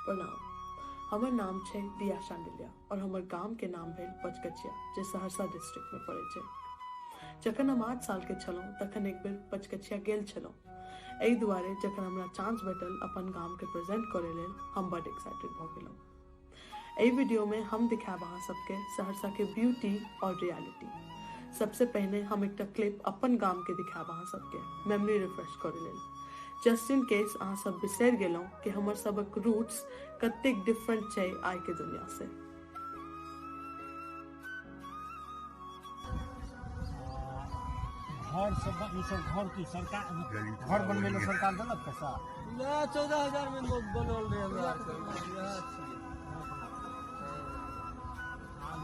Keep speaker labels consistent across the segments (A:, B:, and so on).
A: प्रणाम। हमर नाम छै दिया शांडिल्या और हमर गांव के नाम भेल पचकचिया जे सहरसा डिस्ट्रिक्ट में पड़े छै। जखन हम 8 साल के छलहुँ तखन एक बेर पचकचिया गेल छलहुँ। एहि दुआरे जखन हमरा चांस भेटल अपन गाम के प्रेजेंट करे लेल हम बड़ एक्साइटेड भ गेलहुँ। एहि वीडियो में हम दिखाब अहाँ सबके सहरसा के ब्यूटी और रियलिटी। सबसे पहले हम एक क्लिप अपन गाम के दिखाब अहाँ सबके मेमोरी रिफ्रेश करे लेल, जस्ट इन केस अहाँ सब बिसरि गेलहुँ कि हमर सबक रूट्स कतेक डिफरेंट छै आइ के दुनिया से।
B: घर सब ई सब घर की सरकार घर बनवे में सरकार देलक पैसा?
C: 14,000 में लोग बनल रहे हमरा के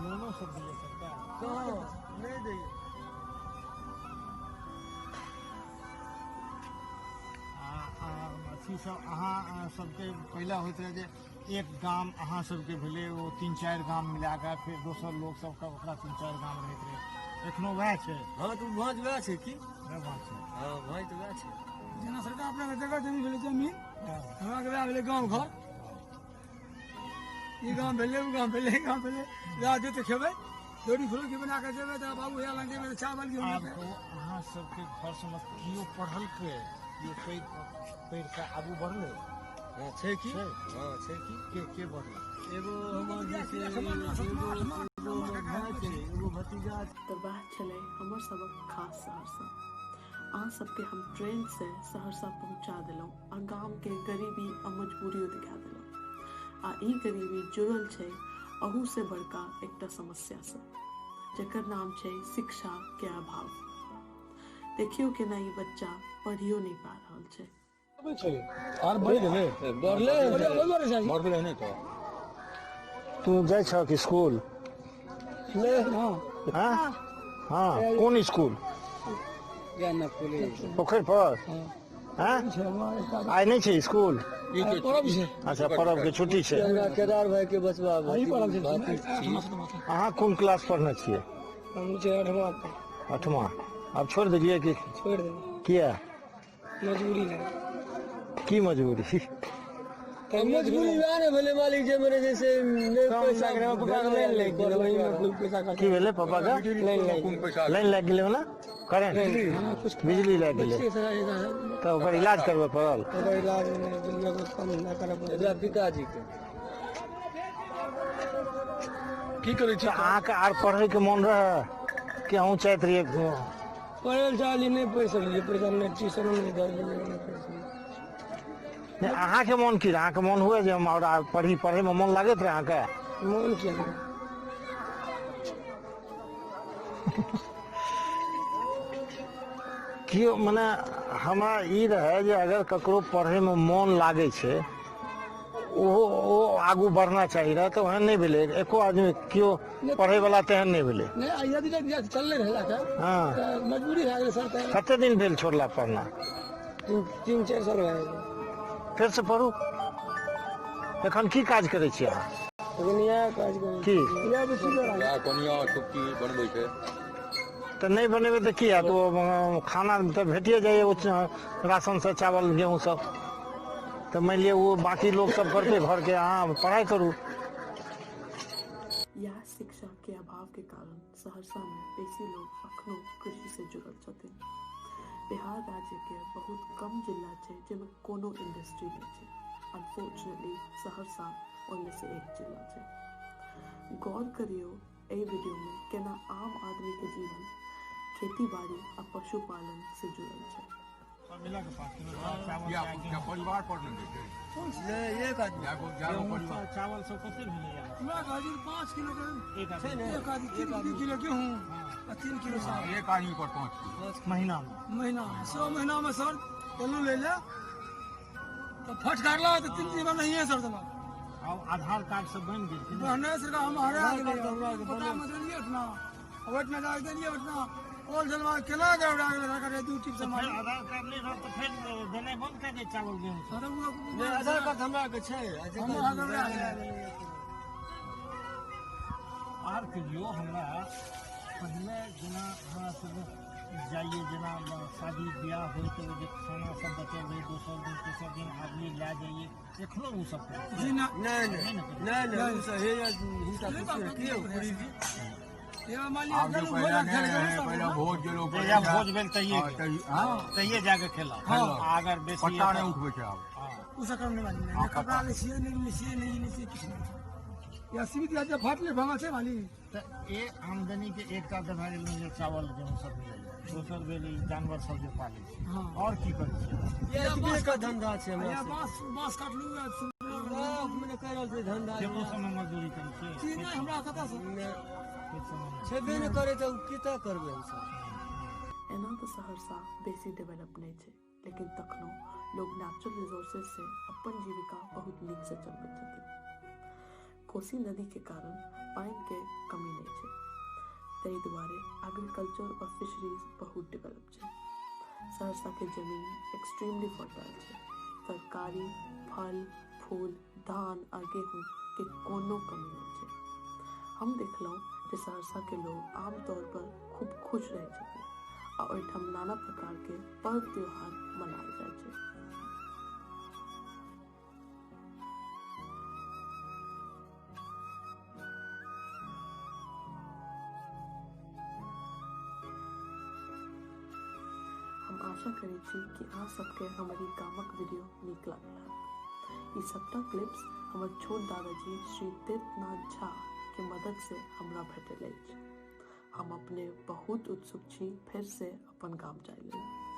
B: लोनो सब दिए सरकार?
C: कहाँ नहीं दै।
B: अथी सब अहाँ सबके पहले होइत रहे जे एक गाम अहाँ सबके भेले वो 3-4 गाम मिला के फिर दोसर लोग सबके ओकरा 3-4 गाम रहैत रहे, एखनो वएह छै?
C: हाँ तो भांज वएह छै की?
B: वएह छै।
C: हाँ भांज तो वएह छै।
D: जेना सरकार अपना जगह जमीन भेलै जमीन, हमरा के वएह भेलै गाँव घर। ई गाँव भेलै उ गाँव भेलै गाँव भेलै जा दे तो खेबै रोटी फुलकी बना के देबै त बाबू या लंगे में चावल गेहूं
B: आब तो अहाँ सबके घर से मत कियो पढ़ल के ये पढ़ के आगू बढ़ले?
C: हाँ छै की?
B: छै।
C: हाँ छै की?
B: के बढ़ले?
C: एगो हमर जे छै एगो भतीजा
A: तो वह छलै हमर सबक खास सहरसा। अहाँ सबके हम ट्रेन से सहरसा पहुंचा देलहुँ आ गाम के गरीबी आ मजबूरियों दिखा देलहुँ। आ ई गरीबी जुड़ल छै अहू से बड़का एकटा समस्या से, जेकर नाम छै शिक्षा के अभाव। देखियो केना ई बच्चा पढ़ियो नहीं पा रहल छै।
D: और बढ़ गेलै
C: बढ़ले नहीं तो
B: तू जाइ छ कि स्कूल? हाँ हाँ कौन स्कूल?
C: ज्ञान कॉलेज
B: पोखर पर? हाँ आइ नहीं छै स्कूल? अच्छा पर्व के छुट्टी छै।
C: केदार भाई के बचवा
B: अहाँ कोन क्लास पढ़ने छियै?
D: हम जे 8वां।
B: अब छोड़ दिलिए कि?
D: छोड़ देलिए
B: किया?
D: मजबूरी है।
B: की मजबूरी?
C: मजबूरी वएह ने भेलै मालिक जे मेरे जैसे नहीं पैसा
B: की भेलै पापा का? लाइन लागि गेलै ना करेंट बिजली लागि गेलै तो ओकर इलाज करबे पड़ल?
C: पिताजी के
B: की करे छै? अहाँके आर पढ़े के मन रहे कि अहूँ चाहत रहिए?
D: पढ़ल चाली नहीं पढ़ सकलिए, पैसा नहीं ट्यूशन नहीं
B: अहाँके मन की? अहाँके मन हुए जे हम और पढ़े में मन लागत रहे अहाँके?
D: मन किया
B: कि मने हमरा ई रहे जे अगर ककरो पढ़े में मन लागे छै ओ आगू बढ़ना चाहिए रहे, तो ओहन नहीं भेले। एको आदमी क्यों पढ़े वाला तेहन नहीं भेले?
D: नहीं यदि चलले रहला था।
B: हाँ
D: मजबूरी भए गेलै सरकार।
B: कते दिन भेल छोड़ला पढ़ना?
D: 3-4 साल भए गेलै।
B: फिर से पढ़ू। एखन की काज करे छियै अहाँ?
D: काज
B: की
C: कनिया छुट्टी बनबै छै
B: तो नहीं बनेबे तो किया? तो खाना तो भेटिए जाइए राशन से, चावल गेहूँ सब। तो मान लिया वो बाकी लोग सब करते घर के, हाँ पढ़ाई करूँ।
A: यह शिक्षा के अभाव के कारण सहरसा में बेसी लोग अखनो कृषि से जुड़ल छथिन। बिहार राज्य के बहुत कम जिला छै जेमे कोनो इंडस्ट्री नहीं छै। अनफॉर्चुनेटली सहरसा उनमें से एक जिला छै। गौर करियो ए वीडियो में केना आम आदमी के जीवन खेती बाड़ी और पशुपालन से जुड़ल छै।
C: परिवार पर नहीं एक आदमी
B: चावल सब कते भेलै?
D: 5 किलो
B: एक
D: आदमी किलो गेहूँ 3 किलो चावल।
C: एक आदमी पर 5 किलो
B: महीना में?
D: महीना 100 महीना में सर कोलू ले ले तो फट काटला तो 3 दिन में नहीं है सर देना।
B: अब आधार कार्ड सब बन गेल कि नहीं?
D: बहने सरकार हम हरा गेलै हमरा में देलिए इतना ओतना जा देलिए उतना और जलवा केना गड़ा गेलै सरकार 2 टिप से मार।
B: आधार कार्ड नहीं रह तो फिर देने बंद कर दे चावल गेहूँ सब।
D: सर
C: नहीं आधार कार्ड हमरा के छै।
D: हम गड़ा गेलै
B: आर कहियो हमरा पहले जेना हमरा सब जाइए जेना शादी ब्याह होय तो जे खाना सब बतेबै दोसर दिन तेसर दिन आदमी लए जाइए एखनो ओ सब करै छै।
D: जी ना
C: नहीं नहीं नहीं नहीं सर हे हिंसा की हो पूरी जी
D: ये मान लिया चलो भोज खेल के
E: पहले भोज जे लोग
B: जहिया भोज भेल तहिये
E: हाँ
B: तहिये जाके खेला अगर बेसी
E: पट्टा नहीं उठबै छै आब
D: उसे करने वाली नहीं कपड़ा ले सिए नहीं से कुछ नहीं या सीमित या जब फाट ले भांगा से वाली
B: तऽ ए आमदनी के एकटा तऽ भए गेल जे चावल गेहूँ सब मिलै दोसर भेल ई जानवर सब जे पालै छै
D: हाँ
B: और की करै छै
C: ये एतबे का धंधा छै हमरा
D: या
C: से
D: बांस काट लू या
C: मैंने कह रहल छै धंधा
B: खेतो सबमे मजदूरी करै छै
D: चीज नहीं हमरा कतऽ से
B: खेत सबमे
C: छेबे नहीं करे तो किता करबे हम सब
A: एना तऽ सहरसा बेसी डेवलप नहीं छै, लेकिन तखनो लोग नेचुरल रिसोर्सेज से अपन जीविका बहुत नीक से चलबैत छथिन। कोसी नदी के कारण पानि के कमी नहीं छै, ताहि दुआरे एग्रीकल्चर और फिशरीज बहुत डेवलप छै। सहरसा के जमीन एक्सट्रीमली फर्टाइल छै, तरकारी फल फूल धान आ गेहूँ के कोनो कमी नहीं छै। हम देखलहुँ जे सहरसा के लोग आमतौर पर खूब खुश रहै छथिन आ ओहिठाम नाना प्रकार के पर्व त्योहार मनायल जाइ छै। हम आशा करै छी कि अहाँ सबके हमर ई गामक वीडियो नीक लागल हैत। ई सबटा क्लिप्स हमर छोट दादाजी श्री तीर्थनाथ झा के मदद से हमरा भेटल अछि। हम अपने बहुत उत्सुक छी फिर से अपन गाम जाय लेल।